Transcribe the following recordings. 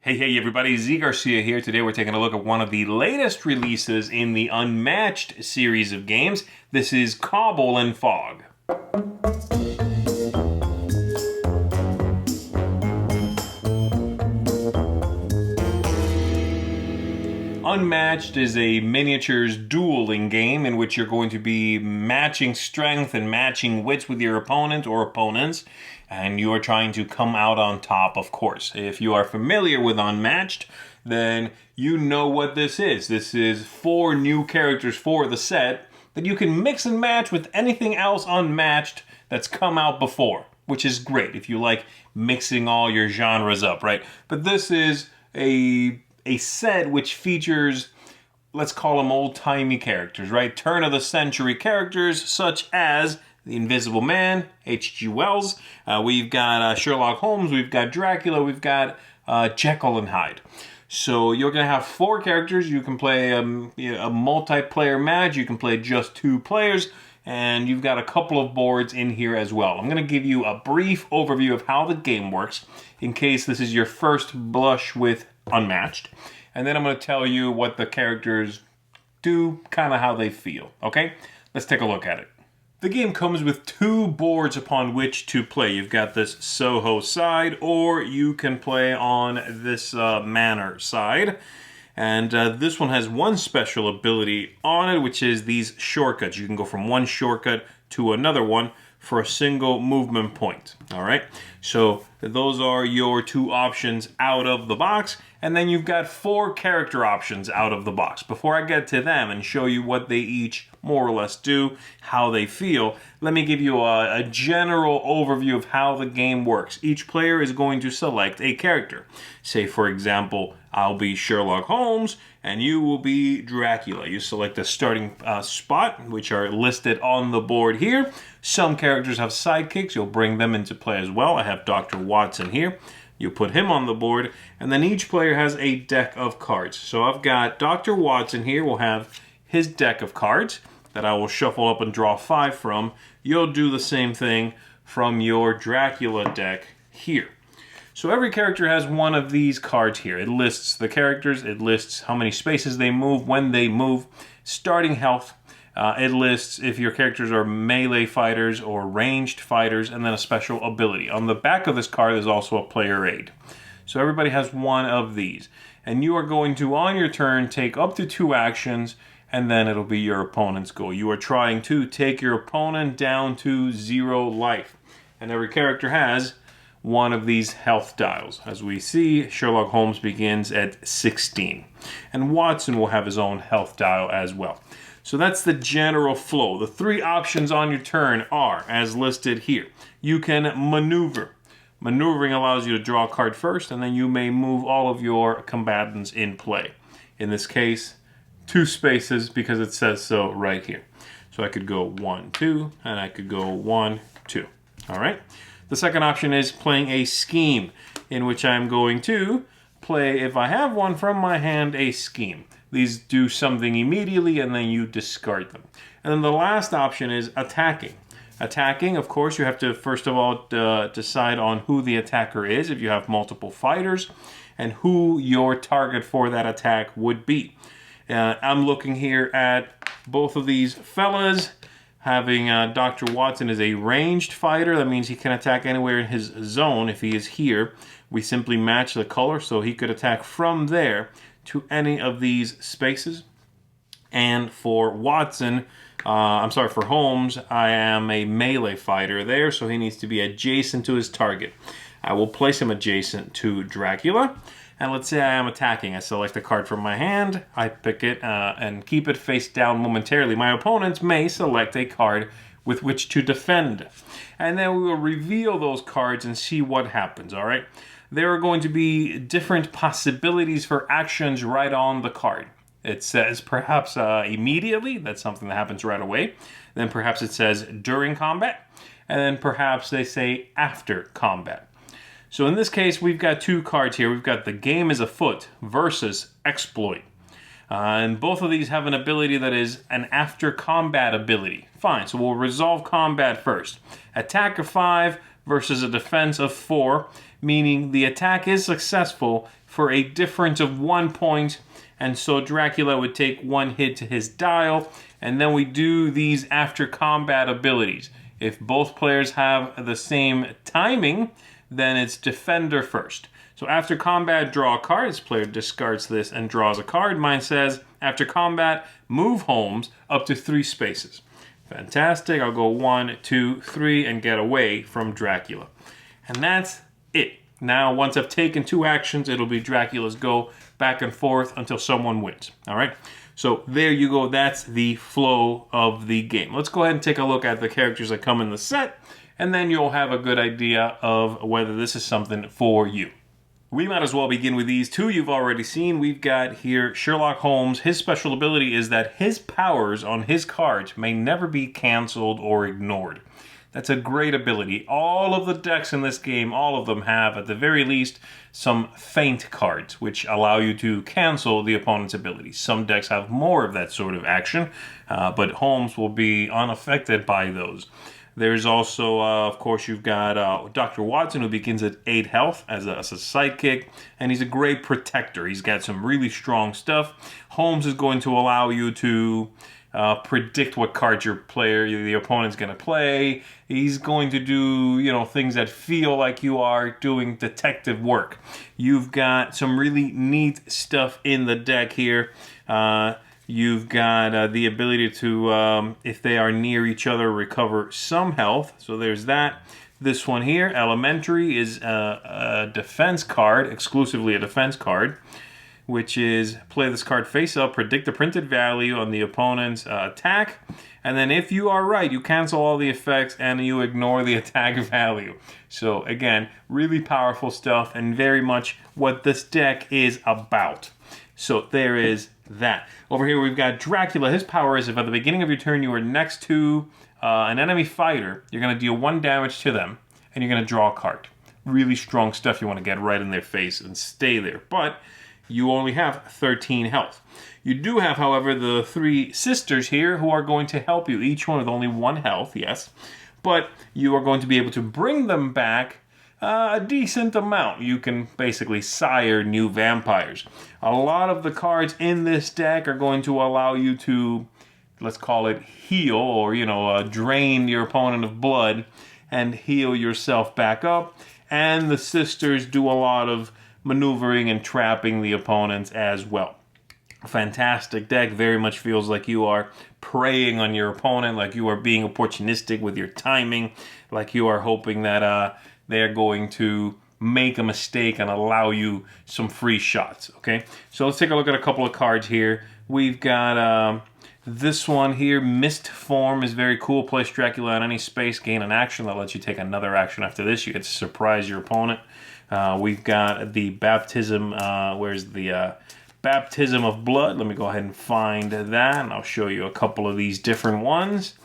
Hey everybody, Z Garcia here. Today we're taking a look at one of the latest releases in the Unmatched series of games. This is Cobble and Fog. Unmatched is a miniatures dueling game in which you're going to be matching strength and matching wits with your opponent or opponents, and you are trying to come out on top, of course. If you are familiar with Unmatched, then you know what this is. This is 4 new characters for the set that you can mix and match with anything else Unmatched that's come out before, which is great if you like mixing all your genres up, right? But this is a set which features, let's call them old-timey characters, right? Turn-of-the-century characters such as the Invisible Man, H.G. Wells. We've got Sherlock Holmes, we've got Dracula, we've got Jekyll and Hyde. So you're going to have 4 characters. You can play a multiplayer match. You can play just 2 players. And you've got a couple of boards in here as well. I'm going to give you a brief overview of how the game works in case this is your first blush with Unmatched. And then I'm going to tell you what the characters do, kind of how they feel. Okay? Let's take a look at it. The game comes with 2 boards upon which to play. You've got this Soho side, or you can play on this Manor side. And this one has one special ability on it, which is these shortcuts. You can go from one shortcut to another one for a single movement point. All right, so those are your 2 options out of the box, and then you've got 4 character options out of the box. Before I get to them and show you what they each more or less do, how they feel, let me give you a general overview of how the game works. Each player is going to select a character. Say, for example, I'll be Sherlock Holmes, and you will be Dracula. You select a starting spot, which are listed on the board here. Some characters have sidekicks. You'll bring them into play as well. I have Dr. Watson here. You put him on the board, and then each player has a deck of cards. So I've got Dr. Watson here. We'll have his deck of cards that I will shuffle up and draw 5 from. You'll do the same thing from your Dracula deck here. So every character has one of these cards here. It lists the characters, it lists how many spaces they move, when they move, starting health. It lists if your characters are melee fighters or ranged fighters, and then a special ability. On the back of this card is also a player aid. So everybody has one of these. And you are going to, on your turn, take up to 2 actions, and then it'll be your opponent's go. You are trying to take your opponent down to 0 life. And every character has one of these health dials. As we see, Sherlock Holmes begins at 16. And Watson will have his own health dial as well. So that's the general flow. The 3 options on your turn are, as listed here. You can maneuver. Maneuvering allows you to draw a card first, and then you may move all of your combatants in play. In this case, 2 spaces because it says so right here. So I could go 1, 2, and I could go 1, 2. All right? The second option is playing a scheme, in which I'm going to play, if I have one from my hand, a scheme. These do something immediately, and then you discard them. And then the last option is attacking. Attacking, of course, you have to first of all decide on who the attacker is, if you have multiple fighters, and who your target for that attack would be. I'm looking here at both of these fellas. Having Dr. Watson is a ranged fighter. That means he can attack anywhere in his zone. If he is here, we simply match the color, so he could attack from there to any of these spaces. And for Watson, for Holmes, I am a melee fighter there, so he needs to be adjacent to his target. I will place him adjacent to Dracula. And let's say I am attacking. I select a card from my hand, I pick it and keep it face down momentarily. My opponents may select a card with which to defend. And then we will reveal those cards and see what happens, all right? There are going to be different possibilities for actions right on the card. It says perhaps immediately, that's something that happens right away. Then perhaps it says during combat. And then perhaps they say after combat. So in this case, we've got 2 cards here. We've got the game is afoot versus exploit. And both of these have an ability that is an after combat ability. Fine, so we'll resolve combat first. Attack of 5, versus a defense of 4, meaning the attack is successful for a difference of 1 point, and so Dracula would take 1 hit to his dial, and then we do these after combat abilities. If both players have the same timing, then it's defender first. So after combat, draw a card. This player discards this and draws a card. Mine says, after combat, move Holmes up to 3 spaces. Fantastic. I'll go 1, 2, 3 and get away from Dracula. And that's it. Now, once I've taken 2 actions, it'll be Dracula's go back and forth until someone wins. All right? So there you go. That's the flow of the game. Let's go ahead and take a look at the characters that come in the set, and then you'll have a good idea of whether this is something for you. We might as well begin with these 2 you've already seen. We've got here Sherlock Holmes. His special ability is that his powers on his cards may never be canceled or ignored. That's a great ability. All of the decks in this game, all of them have, at the very least, some feint cards, which allow you to cancel the opponent's ability. Some decks have more of that sort of action, but Holmes will be unaffected by those. There's also, of course, you've got Dr. Watson, who begins at 8 health as a sidekick, and he's a great protector. He's got some really strong stuff. Holmes is going to allow you to predict what cards the opponent's going to play. He's going to do, things that feel like you are doing detective work. You've got some really neat stuff in the deck here. You've got the ability to, if they are near each other, recover some health. So there's that. This one here, Elementary, is a defense card, exclusively a defense card, which is play this card face up, predict the printed value on the opponent's attack, and then if you are right, you cancel all the effects and you ignore the attack value. So again, really powerful stuff and very much what this deck is about. So there is that. Over here we've got Dracula. His power is if at the beginning of your turn you are next to an enemy fighter, you're going to deal 1 damage to them and you're going to draw a card. Really strong stuff. You want to get right in their face and stay there. But you only have 13 health. You do have, however, the 3 sisters here who are going to help you, each one with only 1 health, yes. But you are going to be able to bring them back a decent amount. You can basically sire new vampires. A lot of the cards in this deck are going to allow you to, let's call it heal, or, drain your opponent of blood and heal yourself back up. And the sisters do a lot of maneuvering and trapping the opponents as well. Fantastic deck. Very much feels like you are preying on your opponent, like you are being opportunistic with your timing, like you are hoping that they're going to make a mistake and allow you some free shots. Okay, so let's take a look at a couple of cards here. We've got this one here, Mist Form, is very cool. Place Dracula on any space, gain an action that lets you take another action after this. You get to surprise your opponent. We've got the Baptism, where's the Baptism of Blood? Let me go ahead and find that, and I'll show you a couple of these different ones.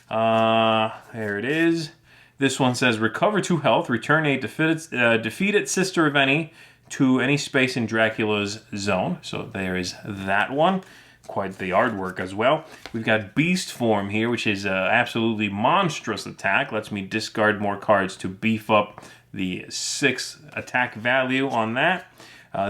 There it is. This one says, recover 2 health, return a defeated sister of any to any space in Dracula's zone. So there is that one. Quite the artwork as well. We've got Beast Form here, which is absolutely monstrous attack. Lets me discard more cards to beef up the 6 attack value on that.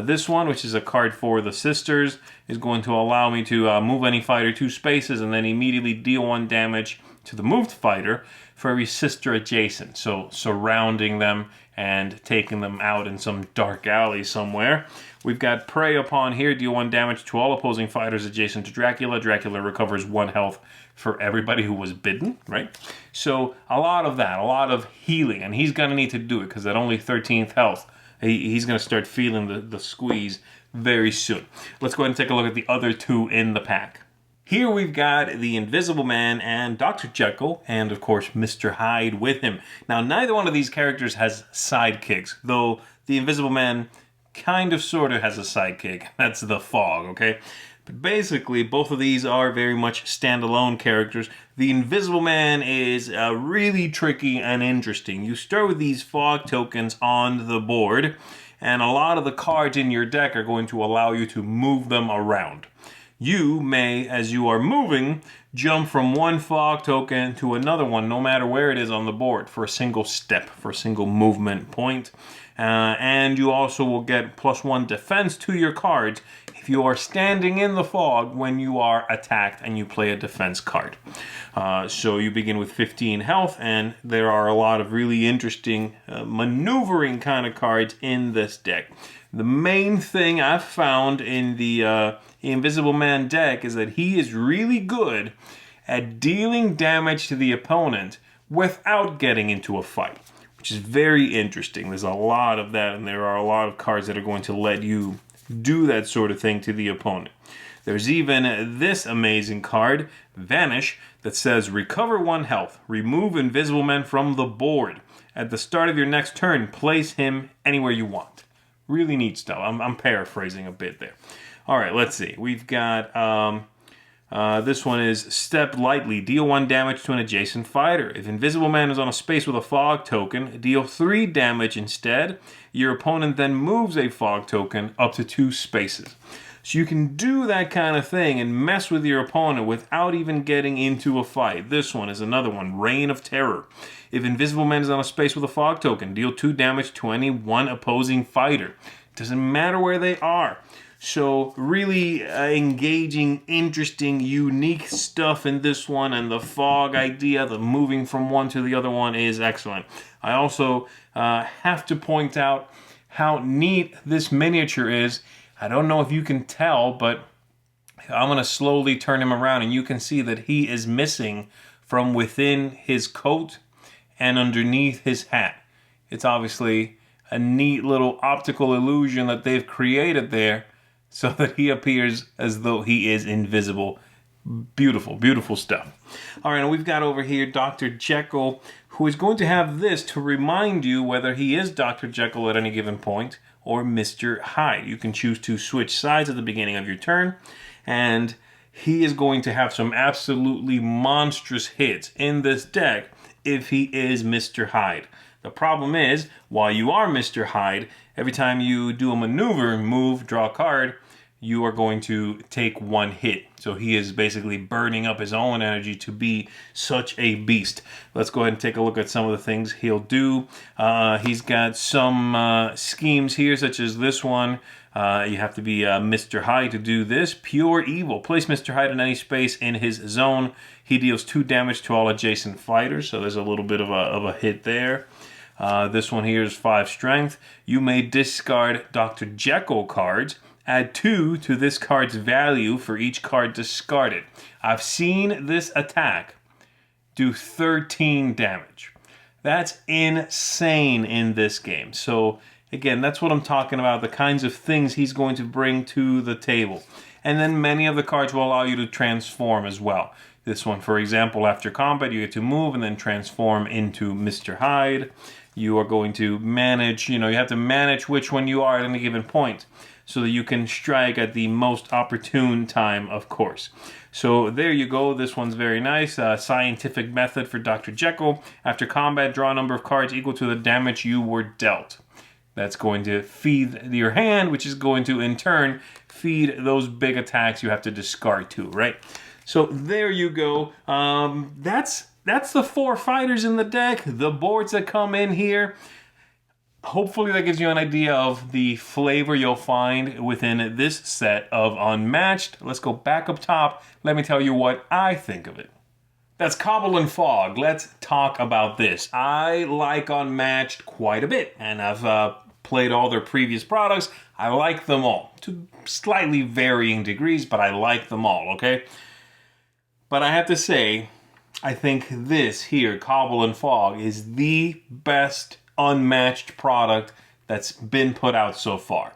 This one, which is a card for the sisters, is going to allow me to move any fighter 2 spaces and then immediately deal 1 damage to the moved fighter for every sister adjacent. So surrounding them and taking them out in some dark alley somewhere. We've got Prey Upon here. Deal 1 damage to all opposing fighters adjacent to Dracula. Dracula recovers 1 health for everybody who was bitten, right? So a lot of that, a lot of healing. And he's going to need to do it because at only 13th health, he's going to start feeling the squeeze very soon. Let's go ahead and take a look at the other 2 in the pack. Here we've got the Invisible Man and Dr. Jekyll, and of course Mr. Hyde with him. Now, neither one of these characters has sidekicks, though the Invisible Man kind of sort of has a sidekick. That's the Fog, okay? But basically, both of these are very much standalone characters. The Invisible Man is really tricky and interesting. You start with these Fog tokens on the board, and a lot of the cards in your deck are going to allow you to move them around. You may, as you are moving, jump from one fog token to another one, no matter where it is on the board, for a single step, for a single movement point. And you also will get +1 defense to your cards if you are standing in the fog when you are attacked and you play a defense card. So you begin with 15 health, and there are a lot of really interesting maneuvering kind of cards in this deck. The main thing I've found in the Invisible Man deck is that he is really good at dealing damage to the opponent without getting into a fight, which is very interesting. There's a lot of that, and there are a lot of cards that are going to let you do that sort of thing to the opponent. There's even this amazing card, Vanish, that says recover 1 health, remove Invisible Man from the board. At the start of your next turn, place him anywhere you want. Really neat stuff. I'm paraphrasing a bit there. All right, let's see. We've got this one is Step Lightly. Deal 1 damage to an adjacent fighter. If Invisible Man is on a space with a fog token, deal 3 damage instead. Your opponent then moves a fog token up to 2 spaces. So you can do that kind of thing and mess with your opponent without even getting into a fight. This one is another one, Reign of Terror. If Invisible Man is on a space with a fog token, deal 2 damage to any one opposing fighter. Doesn't matter where they are. So really engaging, interesting, unique stuff in this one, and the fog idea, the moving from one to the other one is excellent. I also have to point out how neat this miniature is. I don't know if you can tell, but I'm going to slowly turn him around, and you can see that he is missing from within his coat and underneath his hat. It's obviously a neat little optical illusion that they've created there so that he appears as though he is invisible. Beautiful, beautiful stuff. All right, and we've got over here Dr. Jekyll, who is going to have this to remind you whether he is Dr. Jekyll at any given point or Mr. Hyde. You can choose to switch sides at the beginning of your turn, and he is going to have some absolutely monstrous hits in this deck if he is Mr. Hyde. The problem is, while you are Mr. Hyde, every time you do a maneuver, move, draw a card, you are going to take 1 hit. So he is basically burning up his own energy to be such a beast. Let's go ahead and take a look at some of the things he'll do. He's got some schemes here, such as this one. You have to be Mr. Hyde to do this. Pure Evil. Place Mr. Hyde in any space in his zone. He deals 2 damage to all adjacent fighters, so there's a little bit of a hit there. This one here is 5 strength. You may discard Dr. Jekyll cards. Add 2 to this card's value for each card discarded. I've seen this attack do 13 damage. That's insane in this game. So again, that's what I'm talking about, the kinds of things he's going to bring to the table. And then many of the cards will allow you to transform as well. This one, for example, after combat, you get to move and then transform into Mr. Hyde. You are going to manage, you have to manage which one you are at any given point, so that you can strike at the most opportune time, of course. So there you go. This one's very nice. Scientific method for Dr. Jekyll. After combat, draw a number of cards equal to the damage you were dealt. That's going to feed your hand, which is going to, in turn, feed those big attacks you have to discard to, right? So there you go. That's the 4 fighters in the deck, the boards that come in here. Hopefully that gives you an idea of the flavor you'll find within this set of Unmatched. Let's go back up top. Let me tell you what I think of it. That's Cobble and Fog. Let's talk about this. I like Unmatched quite a bit, and I've played all their previous products. I like them all, to slightly varying degrees, but I like them all, okay? But I have to say, I think this here, Cobble and Fog, is the best Unmatched product that's been put out so far.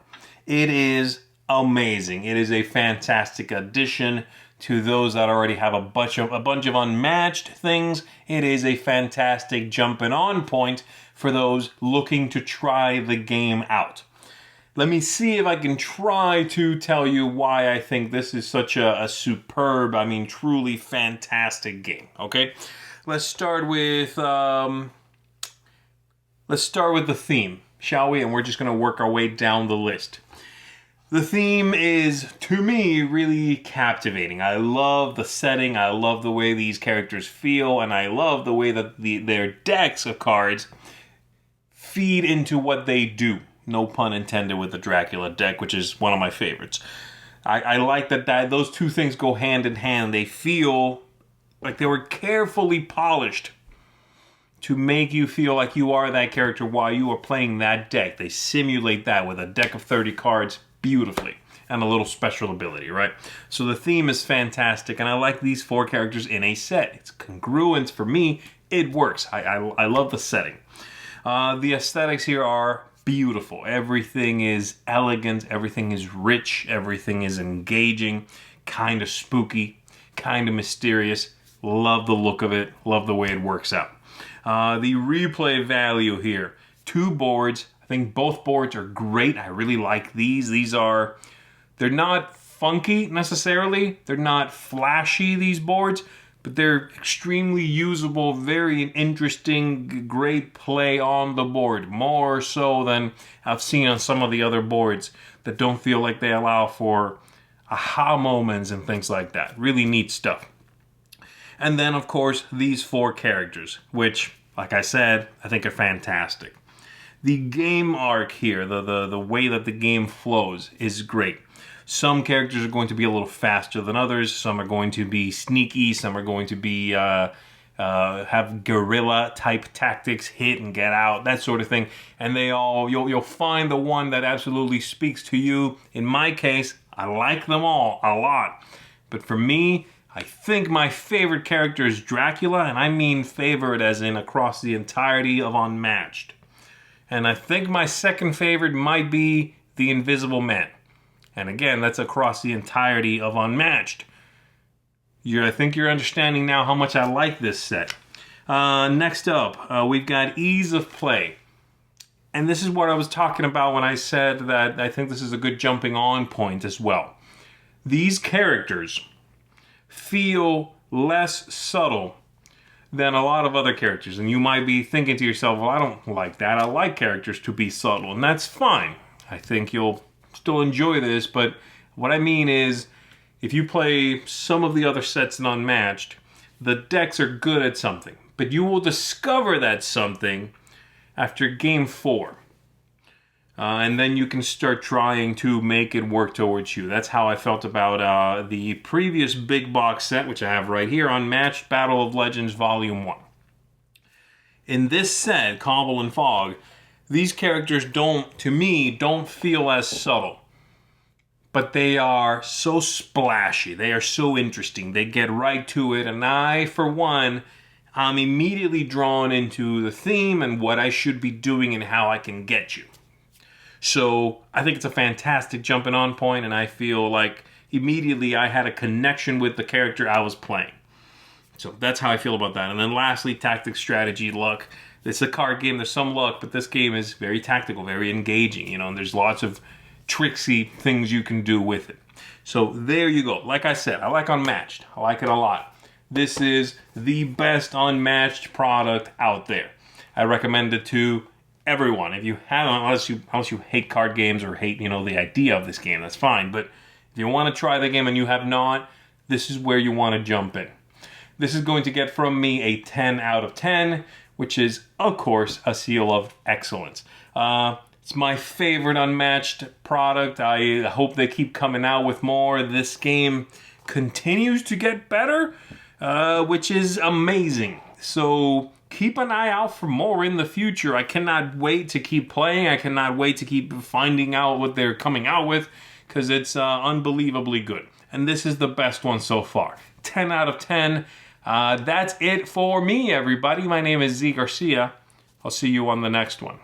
It is amazing. It is a fantastic addition to those that already have a bunch of Unmatched things. It is a fantastic jumping on point for those looking to try the game out. Let me see if I can try to tell you why I think this is such a superb, truly fantastic game. Okay, let's start with the theme, shall we? And we're just going to work our way down the list. The theme is, to me, really captivating. I love the setting, I love the way these characters feel, and I love the way that their decks of cards feed into what they do. No pun intended with the Dracula deck, which is one of my favorites. I like that those two things go hand in hand. They feel like they were carefully polished to make you feel like you are that character while you are playing that deck. They simulate that with a deck of 30 cards beautifully, and a little special ability, right? So the theme is fantastic, and I like these 4 characters in a set. It's congruent for me. It works. I love the setting. The aesthetics here are beautiful. Everything is elegant. Everything is rich. Everything is engaging. Kind of spooky. Kind of mysterious. Love the look of it. Love the way it works out. The replay value here. 2 boards. I think both boards are great. I really like these. They're not funky necessarily. They're not flashy, these boards, but they're extremely usable, very interesting, great play on the board. More so than I've seen on some of the other boards that don't feel like they allow for aha moments and things like that. Really neat stuff. And then, of course, these 4 characters, which, like I said, I think are fantastic. The game arc here, the way that the game flows is great. Some characters are going to be a little faster than others. Some are going to be sneaky. Some are going to be have guerrilla type tactics, hit and get out, that sort of thing. And you'll find the one that absolutely speaks to you. In my case, I like them all a lot. But for me, I think my favorite character is Dracula, and I mean favorite as in across the entirety of Unmatched. And I think my second favorite might be the Invisible Man. And again, that's across the entirety of Unmatched. I think you're understanding now how much I like this set. Next up, we've got ease of play. And this is what I was talking about when I said that I think this is a good jumping on point as well. These characters feel less subtle than a lot of other characters. And you might be thinking to yourself, well, I don't like that. I like characters to be subtle, and that's fine. I think you'll still enjoy this, but what I mean is, if you play some of the other sets in Unmatched, the decks are good at something, but you will discover that something after game 4. And then you can start trying to make it work towards you. That's how I felt about the previous big box set, which I have right here, Unmatched Battle of Legends Volume 1. In this set, Cobble and Fog, these characters to me, don't feel as subtle. But they are so splashy. They are so interesting. They get right to it. And I, for one, I'm immediately drawn into the theme and what I should be doing and how I can get you. So I think it's a fantastic jumping on point, and I feel like immediately I had a connection with the character I was playing. So that's how I feel about that. And then lastly, tactics, strategy, luck. It's a card game. There's some luck, but this game is very tactical, very engaging, and there's lots of tricksy things you can do with it. So there you go. Like I said, I like Unmatched. I like it a lot. This is the best Unmatched product out there. I recommend it to everyone. If you haven't, unless you hate card games or hate, the idea of this game, that's fine. But if you want to try the game and you have not, this is where you want to jump in. This is going to get from me a 10 out of 10, which is, of course, a seal of excellence. It's my favorite Unmatched product. I hope they keep coming out with more. This game continues to get better, which is amazing. So keep an eye out for more in the future. I cannot wait to keep playing. I cannot wait to keep finding out what they're coming out with, because it's unbelievably good. And this is the best one so far. 10 out of 10. That's it for me, everybody. My name is Z Garcia. I'll see you on the next one.